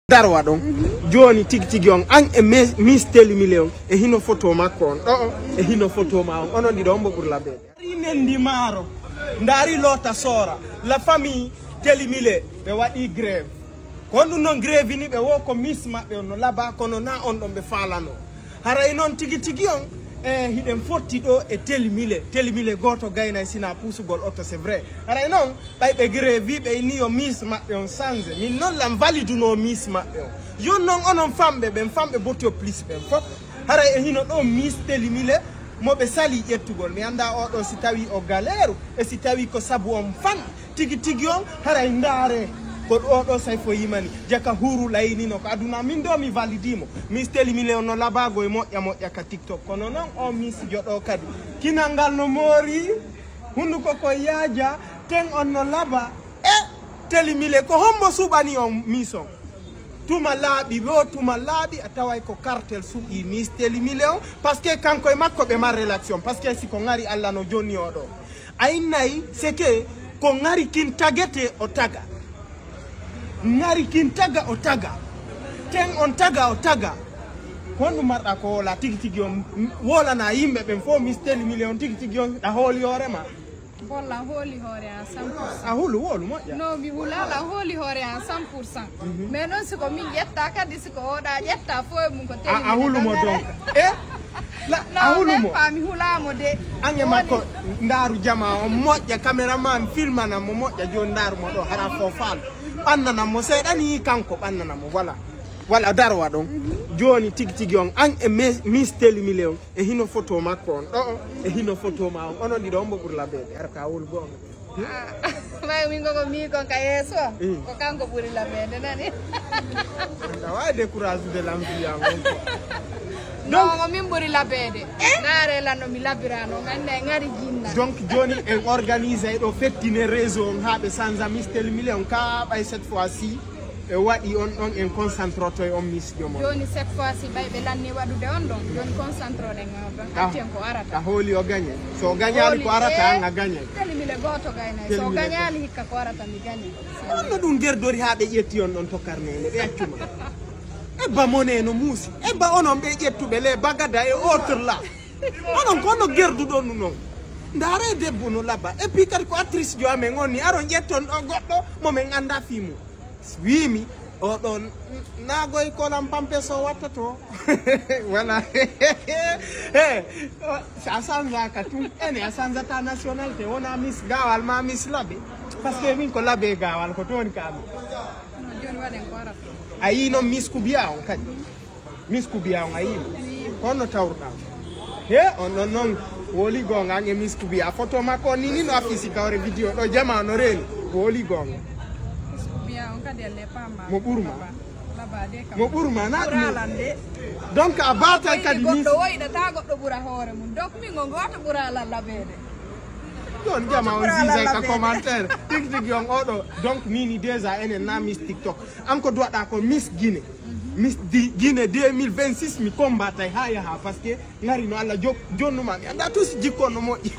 Darwa don joni tigi on an e Miss Télémilé e hino photo makko on e hino photo ma on onon dido mbo pour la bebe rinendi maro ndari lota sora la famille Télémilé be wadi grève kono non grève ni be wo ko miss mabbe on laba kono na on don be falano haray non tigi on hiden fotti do e Télémilé goto gayna sina pusugol auto c'est vrai haray non bay be grève be ni o miss mabbe on sanze min non lam valide no miss mabbe on yon non onon fambe boto plus be fop haray e hino do Miss Télémilé mobe sali yettugol mi anda o do si tawi o galère e si tawi ko sabu on fan tigi on haray ndare ko do say fo yimani jaka huru layni no ko aduna min do mi validimo Miss Télémilé no labago e moƴƴa ka TikTok kono non o miss jodo kadi kinangal no mori hundu ko yaaja ten on no laba e Télémilé ko hombo subani on mission tuma laabi a taway ko cartel suɓi Miss Télémilé on parce que kanko e makko be ma relation parce que si ko ngari Allah no joni o do ay nay c'est que ko ngari kin tagete o taga ngari kin taga o taga ten on taga o taga kono marda ko la tigi on wola na yimbe be fo Miss Télémilé on tigi on da holi hore ma bolla holi hore a 100%. A hulu wolu mo ya No mi hulala holi hore a 100%. Mais non siko min yetta kadi siko oda yetta fo mun ko Télémilé. A hulu mo donc la a hulu mo fa mi hulamo de ange makko ndaru jama o moƴƴa cameraman filmana mo moƴƴa joni ndaru mo do hara fo fal bannana mo seedani kanko bannana mo wala darwa don joni tigi on an e Miss Télémilé on e hino photo makko on e hino photo ma on onon dido mbo pour la bebe ar ka wol gonga may mi ngogo mi kon ka yeso ko kanko buri la bebe nani da wa décourage de l'ambiance donc min buri la bebe ngare la no mi labirano ngande ngari jinna donc joni en organiser do fettine réseau on habe sans Miss Télémilé on ka bay cette fois-ci e wadi on en concentroto on miss jomo joni cette fois-ci bay be lanni wadude on don joni concentro de ngaba atten ko arata holi o gagne so gagnali ko arata nga gagne Télémilé goto gayna so gagnali hikka ko arata mi gagne on dum gerdori habe ƴetti on don to karnene be accuma e ba moné no musi e ba onon be ƴettube le bagada e autre là onon kono gerdu don non ndare debbo no laba e puis kadi ko actrice jo amen on ni aron ƴetton do goddo mo men anda fimu wimi o don nagoy kolam pampeso watta to voilà sa sanza ka tu ene sanza ta nationalité wona miss gawal ma miss labe parce que min ko labe gawal ko ton kam joni waden ko arata ayi no Miss Kubia on kadi Miss Kubia on ayi kono tawrda on non woli gonga nge Miss Kubia photo makko ni no afisi kawre video do jama no reli woli gonga mo burma mo burma na donc a bata kadi ni goddo woyda ta goddo bura hore mun donc mi ngo goto bura la labede don jama on disait ka commentaire tigi on odo donc nini déjà enen na Miss TikTok anko doda ko Miss Guinée Miss Guinée 2026 mi combatay ha parce que ngari no Allah jonnuma mi anda tous jikko no moƴƴi